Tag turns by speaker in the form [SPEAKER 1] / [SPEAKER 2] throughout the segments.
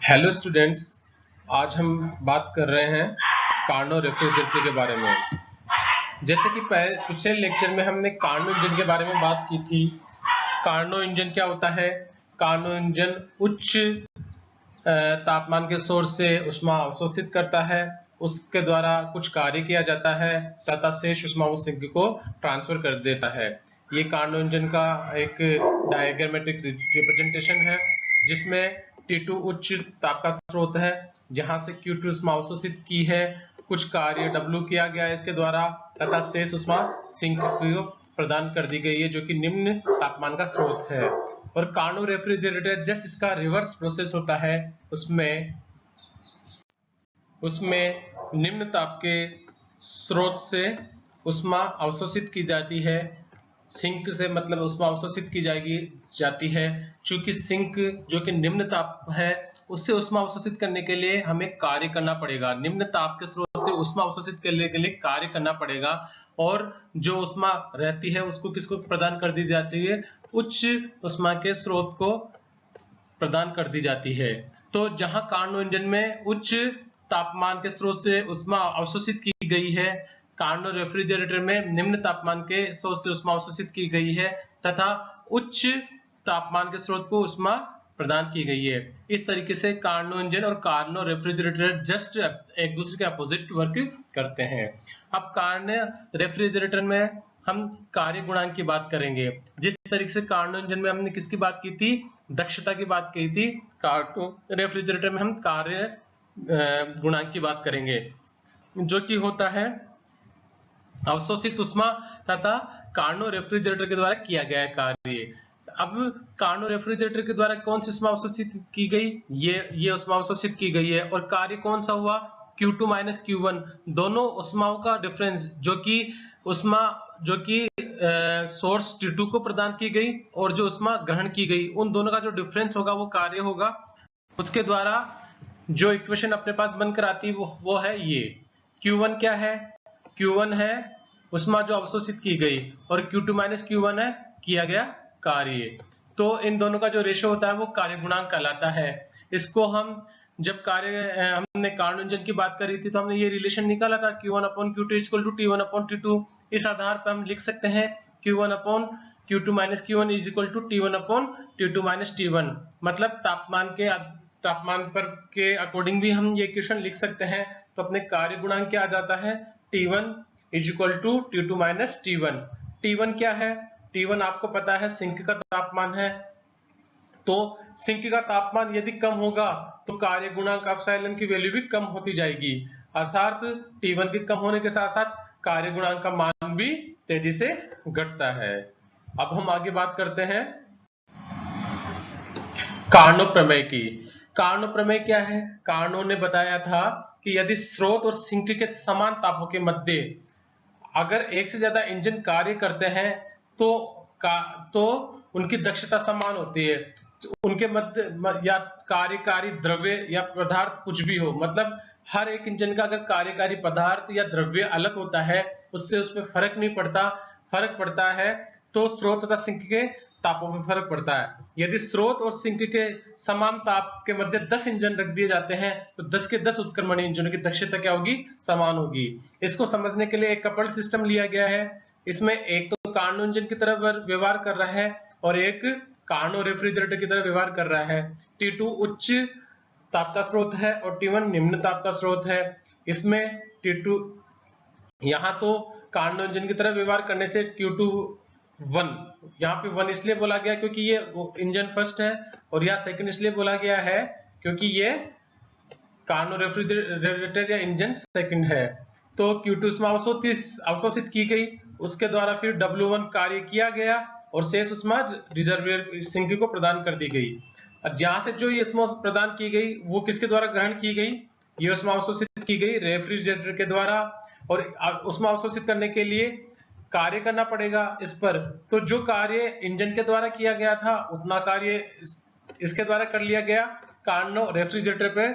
[SPEAKER 1] Hello students, आज हम बात कर रहे हैं कार्नो रेफ्रिजरेटर के बारे में। जैसे कि पिछले लेक्चर में हमने कार्नो इंजन के बारे में बात की थी। कार्नो इंजन क्या होता है? कार्नो इंजन उच्च तापमान के सोर्स से ऊष्मा अवशोषित करता है, उसके द्वारा कुछ कार्य किया जाता है तथा शेष ऊष्मा उस सिंक को ट्रांसफर कर देता है। ये कार्नो इंजन का एक डायग्रामेटिक रिप्रेजेंटेशन है, जिसमें T2 उच्च ताप का स्रोत है, जहां से Q2 ऊष्मा अवशोषित की है, कुछ कार्य W किया गया है इसके द्वारा तथा शेष ऊष्मा सिंक को प्रदान कर दी गई है, जो कि निम्न तापमान का स्रोत है। और कार्नो रेफ्रिजरेटर जस्ट इसका रिवर्स प्रोसेस होता है। उसमें निम्न ताप के स्रोत से ऊष्मा अवशोषित की जाती है, सिंक से मतलब ऊष्मा अवशोषित की जाती है। चूंकि सिंक जो कि निम्न ताप है, उससे ऊष्मा अवशोषित करने के लिए हमें कार्य करना पड़ेगा। निम्न ताप के स्रोत से ऊष्मा अवशोषित करने के लिए कार्य करना पड़ेगा, और जो ऊष्मा रहती है उसको किसको प्रदान कर दी जाती है? उच्च ऊष्मा के स्रोत को प्रदान कर दी जाती है। तो जहां कार्नो इंजन में उच्च तापमान के स्रोत से ऊष्मा अवशोषित की गई है, कार्नो रेफ्रिजरेटर में निम्न तापमान के स्रोत से ऊष्मा अवशोषित की गई है तथा उच्च तापमान के स्रोत को ऊष्मा प्रदान की गई है। इस तरीके से कार्नो इंजन और कार्नो रेफ्रिजरेटर जस्ट एक दूसरे के अपोजिट वर्क करते हैं। अब कार्नो रेफ्रिजरेटर में हम कार्य गुणांक की बात करेंगे। जिस तरीके से कार्नो इंजन में हमने किसकी बात की थी? दक्षता की बात की थी। कार्नो रेफ्रिजरेटर में हम कार्य गुणांक की बात करेंगे, जो कि होता है अवशोषित ऊष्मा तथा कार्नो रेफ्रिजरेटर के द्वारा किया गया कार्य। अब कार्नो रेफ्रिजरेटर के द्वारा कौन सी ऊष्मा अवशोषित की गई? ये ऊष्मा अवशोषित की गई है। और कार्य कौन सा हुआ? Q2 माइनस Q1, दोनों ऊष्माओं का डिफरेंस, जो कि ऊष्मा जो कि सोर्स T2 को प्रदान की गई और जो ऊष्मा ग्रहण की गई, उन दोनों का जो डिफरेंस होगा वो कार्य होगा। उसके द्वारा जो इक्वेशन अपने पास बनकर आती है वो है ये। Q1 क्या है? Q1 है ऊष्मा जो अवशोषित की गई, और Q2 माइनस Q1 है किया गया कार्य। तो इन दोनों का जो रेशो होता है वो कार्य गुणांक कहलाता है। इसको हम जब हमने कार्नो इंजन की बात करी थी तो हमने ये रिलेशन निकाला था, Q1 upon Q2 equal to T1 upon T2। इस आधार पर हम लिख सकते हैं Q1 upon Q2 minus Q1 is equal to T1 upon T2 minus T1। मतलब तापमान पर के अकॉर्डिंग भी हम ये इक्वेशन लिख सकते हैं। तो अपने कार्य गुणांक क्या आ जाता है? T1 is equal to T2 minus T1। T1 क्या है? T1 आपको पता है सिंक का तापमान है। तो सिंक का तापमान यदि कम होगा तो कार्य गुणांक एप्सिलॉन की वैल्यू भी कम होती जाएगी, अर्थात T1 के कम होने के साथ साथ कार्य गुणांक का मान भी तेजी से घटता है। अब हम आगे बात करते हैं कार्नो प्रमेय की। कार्नो प्रमेय क्या है? कार्नो ने बताया था कि यदि स्रोत और सिंक के समान तापों के मध्य अगर एक से ज्यादा इंजन कार्य करते हैं तो उनकी दक्षता समान होती है। उनके मध्य या कार्यकारी द्रव्य या पदार्थ कुछ भी हो, मतलब हर एक इंजन का अगर कार्यकारी पदार्थ या द्रव्य अलग होता है, उससे उसमें फर्क नहीं पड़ता। फर्क पड़ता है तो स्रोत तथा सिंक के तापों में फर्क पड़ता है। यदि स्रोत और सिंक के समान ताप के मध्य 10 इंजन रख दिए जाते हैं तो 10 के 10 उत्क्रमणीय इंजनों की दक्षता क्या होगी? समान होगी। इसको समझने के लिए एक कपल्ड सिस्टम लिया गया है। इसमें एक तो कार्नो इंजन की तरह व्यवहार कर रहा है और एक कार्नो रेफ्रिजरेटर की तरह व्यवहार कर रहा है। T2 उच्च ताप का स्रोत है और T1 निम्न ताप का स्रोत है। इसमें T2 यहाँ तो कार्नो इंजन की तरह व्यवहार करने से Q2 1, यहाँ पे 1 इसलिए बोला गया क्योंकि ये इंजन फर्स्ट है, और यहाँ सेकंड इसलिए बोला गया है क्योंकि ये कार्नो रेफ्रिजरेटर या इंजन सेकंड है। तो Q2 ऊष्मा अवशोषित की गई, उसके द्वारा फिर W1 कार्य किया गया और शेष ऊष्मा रिजर्वियर सिंक को प्रदान कर दी गई। और जहां से जो ये ऊष्मा प्रदान की गई वो किसके द्वारा ग्रहण की गई? ये ऊष्मा अवशोषित की गई रेफ्रिजरेटर के द्वारा, और ऊष्मा अवशोषित करने के लिए कार्य करना पड़ेगा इस पर। तो जो कार्य इंजन के द्वारा किया गया था उतना कार्य इसके द्वारा कर लिया गया कार्नो रेफ्रिजरेटर पे,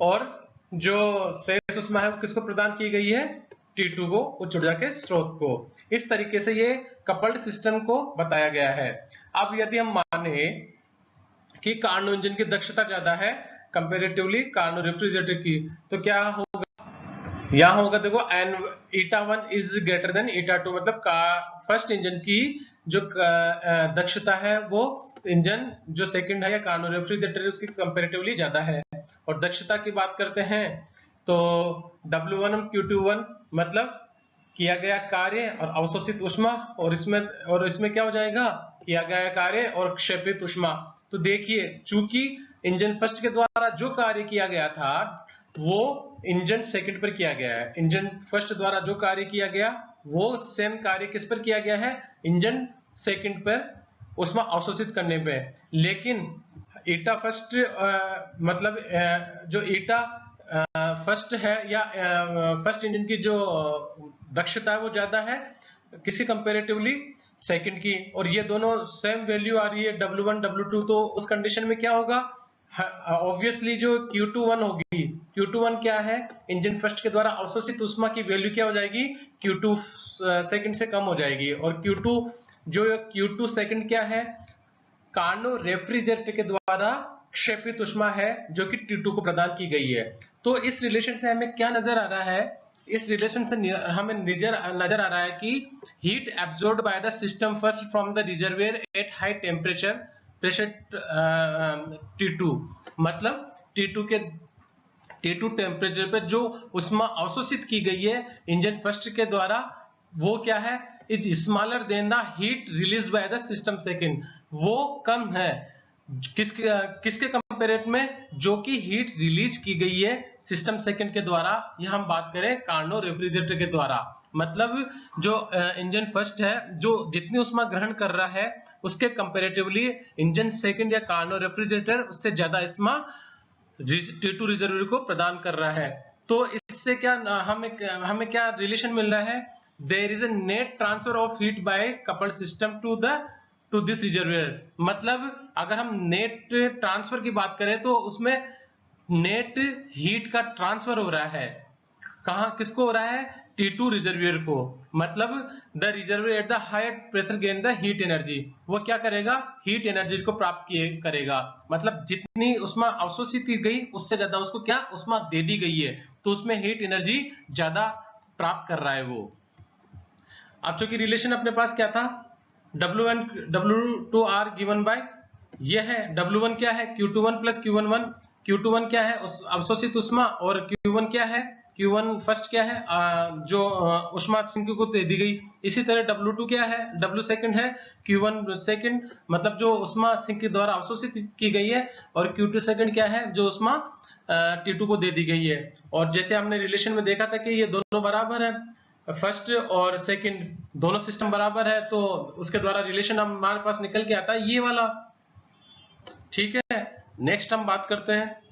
[SPEAKER 1] और जो शेष ऊष्मा है वो किसको प्रदान की गई है? T2 को, उच्च ऊर्जा के स्रोत को। इस तरीके से ये कपल्ड सिस्टम को बताया गया है। अब यदि हम माने कि कार्नो इंजन की दक्षता ज्यादा है, कंपेरेटिवली कार्नो रेफ्रिजरेटर की। तो क्या होगा, यहाँ होगा देखो एन 𝜂1 इज ग्रेटर देन 𝜂2, मतलब फर्स्ट इंजन की जो दक्षता है वो इंजन जो सेकंड है या कार्नो रेफ्रिजरेटर है उसकी कंपेरेटिवली ज्यादा है। और दक्षता की बात करते हैं तो W1 और Q21 मतलब किया गया कार्य और अवशोषित ऊष्मा, और इसमें क्या हो जाएगा, किया गया कार्य और क्षेपित ऊष्मा। तो देखिए चूंकि इंजन फर्स्ट के द्वारा जो कार्य किया गया था वो इंजन सेकंड पर किया गया है, इंजन फर्स्ट द्वारा जो कार्य किया गया वो सेम कार्य किस पर किया गया है, इंजन सेकंड पर ऊष्मा अवशोषित करने पे। लेकिन ईटा फर्स्ट मतलब जो ईटा फर्स्ट है या फर्स्ट इंजन की जो दक्षता है वो ज्यादा है किसके कंपेरेटिवली, सेकंड की। और ये दोनों सेम वैल्यू आ रही है W1 W2, तो उस कंडीशन में क्या होगा, ऑब्वियसली जो Q21 होगी, Q21 क्या है, इंजन फर्स्ट के द्वारा अवशोषित ऊष्मा की वैल्यू क्या हो जाएगी, Q2 सेकंड से कम हो जाएगी। और Q2 सेकंड क्या है, कार्नो रेफ्रिजरेटर के द्वारा क्षेपित ऊष्मा है जो कि T2 को प्रदान की गई है। तो इस रिलेशन से हमें क्या नजर आ रहा है, इस रिलेशन से हमें नजर आ रहा है कि heat absorbed by the system first from the reservoir at high temperature pressure T2, मतलब T2 टेम्परेचर पर जो ऊष्मा अवशोषित की गई है इंजन फर्स्ट के द्वारा वो क्या है, is smaller than the heat release by the system second, वो कम है किसके कंपेरेट में, जो कि हीट रिलीज की गई है सिस्टम सेकंड के द्वारा, यह हम बात करें कार्नो रेफ्रिजरेटर के द्वारा। मतलब जो इंजन फर्स्ट है जो जितनी ऊष्मा ग्रहण कर रहा है उसके कंपेरेटिवली इंजन सेकंड या कार्नो रेफ्रिजरेटर उससे ज्यादा ऊष्मा T2 रिजर्वियर को प्रदान कर रहा है। तो इससे क्या हमें क्या रिलेशन मिल रहा है, there is a net transfer of heat by coupled system to this reservoir. मतलब अगर हम नेट ट्रांसफर की बात करें तो उसमें नेट हीट का ट्रांसफर हो रहा है, कहां किसको हो रहा है, T2 रिजर्वियर को। मतलब the reservoir at the higher pressure gain the heat energy, वो क्या करेगा, हीट एनर्जी को प्राप्त करेगा। मतलब जितनी ऊष्मा अवशोषित की गई उससे ज्यादा उसको क्या ऊष्मा दे दी गई है, तो उसमें हीट एनर्जी ज्यादा प्राप्त कर रहा है वो। अब चूंकि रिलेशन अपने पास क्या था, W1 W2 R given by ये है, W1 क्या है, Q21 प्लस Q11, Q21 क्या है अवशोषित ऊष्मा, और Q1 क्या है, Q1 फर्स्ट क्या है जो ऊष्मा सिंक को दे दी गई। इसी तरह W2 क्या है, W सेकंड है, Q1 सेकंड मतलब जो ऊष्मा सिंक के द्वारा अवशोषित की गई है, और Q2 सेकंड क्या है जो ऊष्मा T2 को दे दी गई है। और जैसे हमने रिलेशन में देखा था कि ये दोनों बराबर है, फर्स्ट और सेकंड दोनों सिस्टम बराबर है, तो उसके द्वारा रिलेशन हमारे पास निकल के आता है ये वाला। ठीक है, नेक्स्ट हम बात करते हैं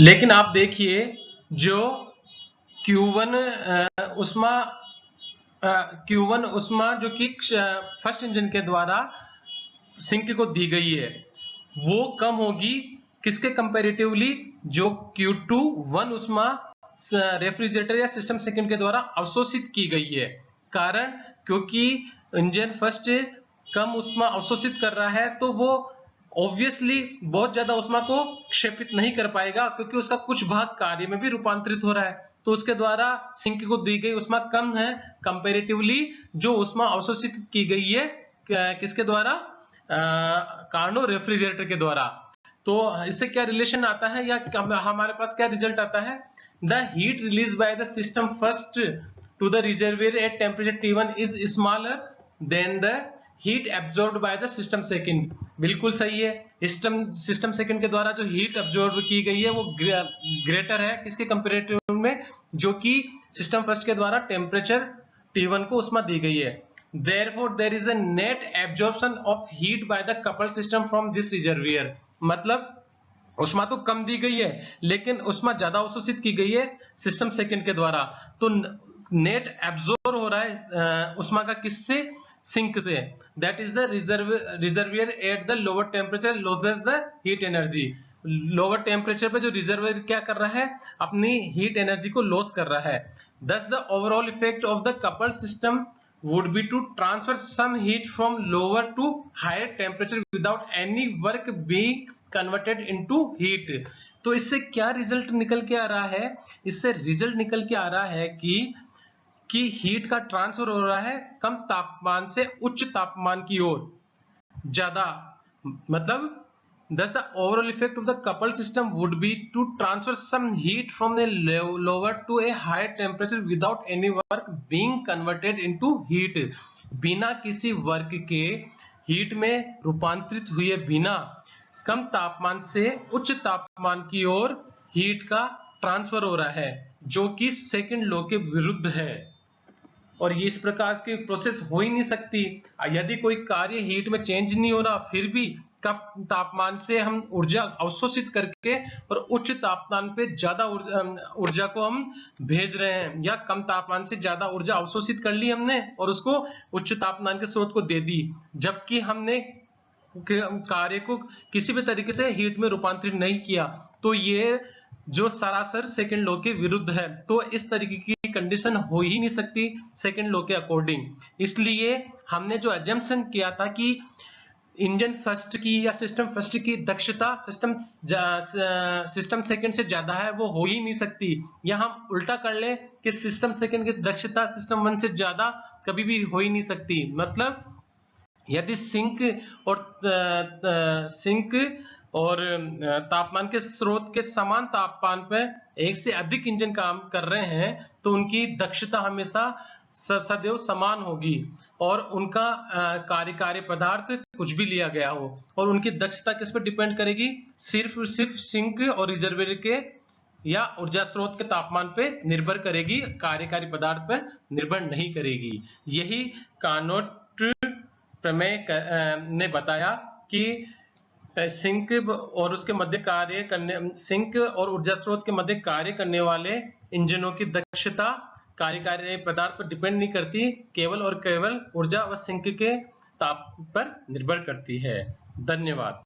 [SPEAKER 1] लेकिन आप देखिए जो Q1 ऊष्मा जो कि फर्स्ट इंजन के द्वारा सिंक को दी गई है वो कम होगी किसके कंपैरेटिवली, जो Q21 ऊष्मा रेफ्रिजरेटर या सिस्टम सेकंड के द्वारा अवशोषित की गई है। कारण क्योंकि इंजन फर्स्ट कम ऊष्मा अवशोषित कर रहा है तो वो ऑब्वियसली बहुत ज्यादा ऊष्मा को क्षेपित नहीं कर पाएगा, क्योंकि उसका कुछ भाग कार्य में भी रूपांतरित हो रहा है, तो उसके द्वारा सिंक को दी गई ऊष्मा कम है कंपैरेटिवली जो ऊष्मा अवशोषित की गई है किसके द्वारा, कार्नो रेफ्रिजरेटर के द्वारा। तो इससे क्या रिलेशन आता है या हमारे पास क्या रिजल्ट आता है, the heat release by the system first to the reservoir at temperature T1 is smaller than the heat absorbed by the system second. बिल्कुल सही है, सिस्टम सेकंड के द्वारा जो हीट एब्जॉर्ब की गई है वो ग्रेटर है किसके कंपैरेटिव में, जो कि सिस्टम फर्स्ट के द्वारा टेम्परेचर T1 को ऊष्मा दी गई है। Therefore, there is a net absorption of heat by the coupled system from this reservoir। मतलब ऊष्मा तो कम दी गई है लेकिन ऊष्मा ज्यादा अवशोषित की गई है सिस्टम सेकंड के द्वारा, तो नेट एब्जॉर्ब हो रहा है ऊष्मा का किससे, सिंक से। That is the reservoir at the lower temperature losses the heat energy. Lower temperature पे जो रिजर्वियर क्या कर रहा है, अपनी हीट एनर्जी को लॉस कर रहा है। दस the overall effect of the coupled system would be to transfer some heat from lower to higher temperature without any work being converted into heat। तो इससे क्या रिजल्ट निकल के आ रहा है? इससे रिजल्ट निकल के आ रहा है कि हीट का ट्रांसफर हो रहा है कम तापमान से उच्च तापमान की ओर ज्यादा, मतलब thus the overall effect of the coupled system would be to transfer some heat from a lower to a higher temperature without any work being converted into heat। बिना किसी वर्क के हीट में रूपांतरित हुए बिना कम तापमान से उच्च तापमान की ओर हीट का ट्रांसफर हो रहा है, जो कि सेकंड लॉ के विरुद्ध है। और ये इस प्रकार की प्रोसेस हो ही नहीं सकती। यदि कोई कार्य हीट में चेंज नहीं हो रहा, फिर भी कम तापमान से हम ऊर्जा अवशोषित करके और उच्च तापमान पे ज्यादा ऊर्जा को हम भेज रहे हैं, या कम तापमान से ज्यादा ऊर्जा अवशोषित कर ली हमने और उसको उच्च तापमान के स्रोत को दे दी, जबकि हमने कार्य को किसी भी तरीके से हीट में रूपांतरित नहीं किया। तो ये जो सरासर सेकंड लॉ के विरुद्ध है। तो इस तरीके की कंडीशन हो ही नहीं सकती सेकंड लॉ के अकॉर्डिंग। इसलिए हमने जो अजम्पशन किया था कि इंजन फर्स्ट की या सिस्टम फर्स्ट की दक्षता सिस्टम सेकंड से ज्यादा है, वो हो ही नहीं सकती। या हम उल्टा कर ले कि सिस्टम सेकंड की दक्षता सिस्टम वन से ज्यादा कभी भी हो ही नहीं सकती। मतलब यदि सिंक और तापमान के स्रोत के समान तापमान पर एक से अधिक इंजन काम कर रहे हैं तो उनकी दक्षता हमेशा सदैव समान होगी, और उनका कार्यकारी पदार्थ कुछ भी लिया गया हो, और उनकी दक्षता किस पर डिपेंड करेगी? सिर्फ सिंक और रिजर्वायर के या ऊर्जा स्रोत के तापमान पे निर्भर करेगी, कार्यकारी पदार्थ पर निर्भर नहीं करेगी। यही कार्नोट प्रमेय ने बताया कि सिंक और उसके मध्य कार्य करने सिंक और ऊर्जा स्रोत के मध्य कार्य करने वाले इंजनों की दक्षता कार्यकारी पदार्थ पर डिपेंड नहीं करती, केवल और केवल ऊर्जा व सिंक के ताप पर निर्भर करती है। धन्यवाद।